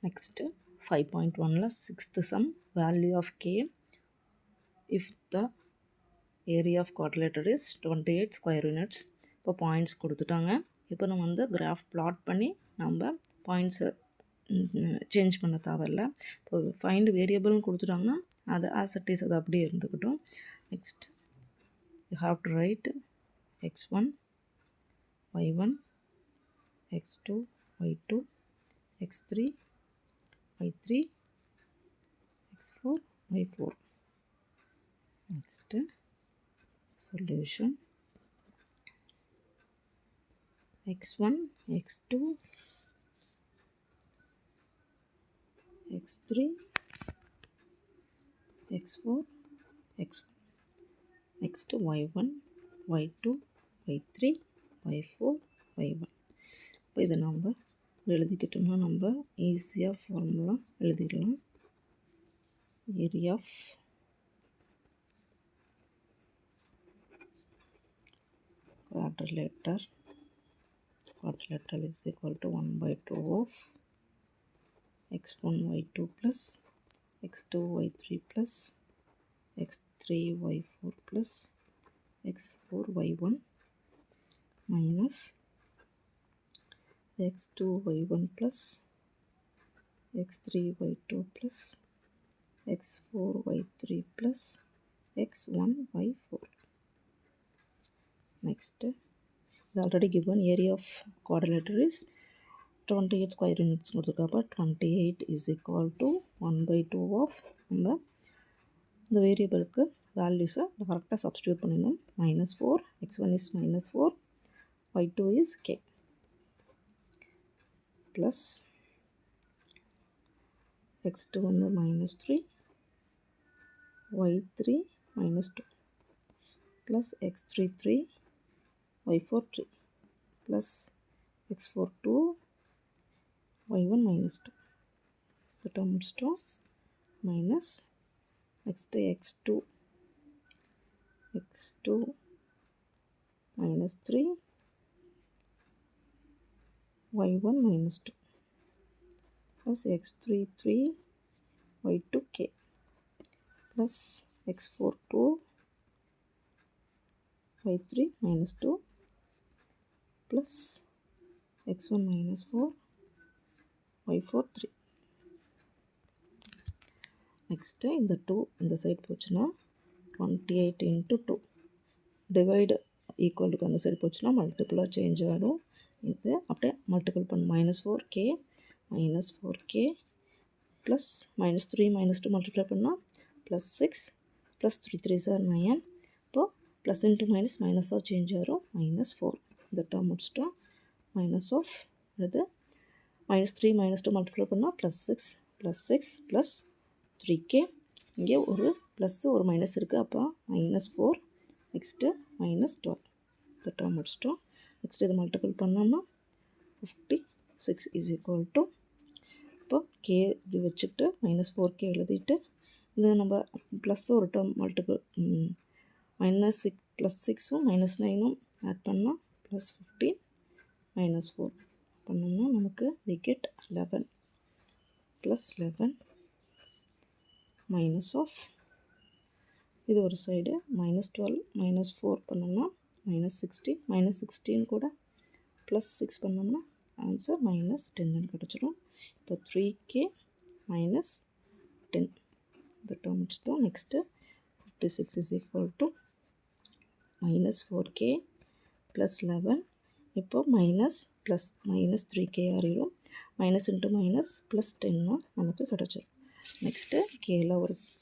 Next 5.1 sixth sum, value of k if the area of quadrilateral is 28 square units. இப்போ points கொடுத்துட்டாங்க. இப்போ நம்ம வந்து கிராஃப் பிளாட் பண்ணி நம்ம பாயிண்ட்ஸை சேஞ்ச் பண்ண தேவையில்ல. இப்போ ஃபைண்ட் வேரியபிள்னு கொடுத்துட்டாங்கன்னா அது ஆஸ் இட் இஸ் அது அப்படியே இருந்துக்கட்டும். Next you have to write x1 y1 x2 y2 x3 y3 x4 y4. Next solution x1 x2 x3 x4 x1. Next y1 y2 y3 y4 y1. இப்போ இதை நம்ம எழுதிக்கிட்டோம்னா நம்ம ஈஸியாக ஃபார்முலா எழுதிடலாம். Area of quadrilateral is equal to 1/2 of x1 y2 plus x2 y3 plus x3 y4 plus x4 y1 minus x2 y1 plus x3 y2 plus x4 y3 plus x1 y4. Next, is already given area of quadrilateral is 28 square units. 28 is equal to 1/2 of the variable values correct substitute பண்ணினோம். -4, x1 is -4, y2 is k plus x2 வந்து -3, y3 -2 plus x3 3, y4 3 plus x4 2, y1 -2. The terms to minus. Next x2 -3, y1 -2 plus x3 3, y2 k plus x4 2, y3 -2 plus x1 -4, y4 3. Next இந்த 2 இந்த side போச்சுன்னா 28 into 2 divide ஈக்குவலுக்கு அந்த side போச்சுன்னா மல்டிப்புளாக change ஆகிடும். இது அப்படியே multiple பண்ண -4k plus -3 -2 multiply பண்ணால் +6 ப்ளஸ் 3 3 சார் 9. இப்போது ப்ளஸ் இன்ட்டு மைனஸ் மைனஸாக சேஞ்ச் ஆகிடும் -4. இந்த டேர்ம் முடிச்சிட்டோம். மைனஸ் ஆஃப் இது -3 -2 மல்டிப்ளை பண்ணால் +6 ப்ளஸ் 3k. இங்கே ஒரு ப்ளஸ் ஒரு மைனஸ் இருக்குது, அப்போ -4. நெக்ஸ்ட்டு -12. இந்த டேர்ம் முடிச்சிட்டோம். நெக்ஸ்ட் இது மல்டிபிள் பண்ணோம்னா 56 இஸ் ஈக்குவல் டு, இப்போ கே இப்படி வச்சுக்கிட்டு -4k எழுதிட்டு இது நம்ம ப்ளஸ் ஒரு டேர்ம் மல்டிபிள் -6 +6ம் -9ம் ஆட் பண்ணால் +15 -4 பண்ணோம்னா நமக்கு we get 11 + 11 மைனஸ் ஆஃப் இது ஒரு சைடு -12 -4 பண்ணோம்னா -16 -16 கூட +6 பண்ணோம்னா ஆன்சர் -10 கிடச்சிடும். இப்போ 3k -10 இந்த டேர்ம் வச்சுட்டோம். Next 56 is equal to -4k plus 11. இப்போ ப்ளஸ் -3k ஆறிடும். மைனஸ் இன்ட்டு மைனஸ் +10 நமக்கு கிடச்சிடும். நெக்ஸ்ட்டு கேல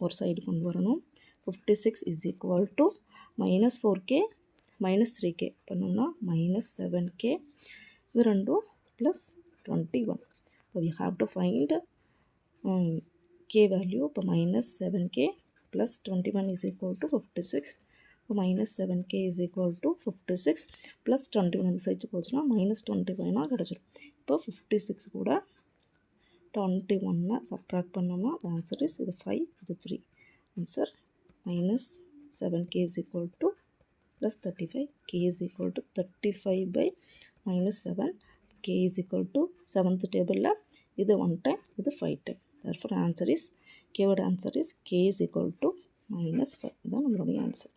ஒரு சைடு கொண்டு வரணும். 56 is equal to -4k -3k பண்ணோம்னா -7k. இது ரெண்டும் ப்ளஸ் 21. இப்போ we have to find k value. இப்போ -7k plus 21 is equal to 56. இப்போ -7k is equal to 56 plus 21 அந்த சைடு போச்சுன்னா -25 கிடச்சிடும். இப்போ 56 கூட 21 சப்ராக்ட் பண்ணோம்னா ஆன்சர் இஸ் இது 5 இது 3. Answer -7k is equal to plus 35. k is equal to 35/-7. k is equal to 7th டேபிளில் இது 1 டைம், இது 5 டைம். therefore ஆன்சர் இஸ், கேவோட answer is k is equal to -5. இதுதான் நம்மளுடைய ஆன்சர்.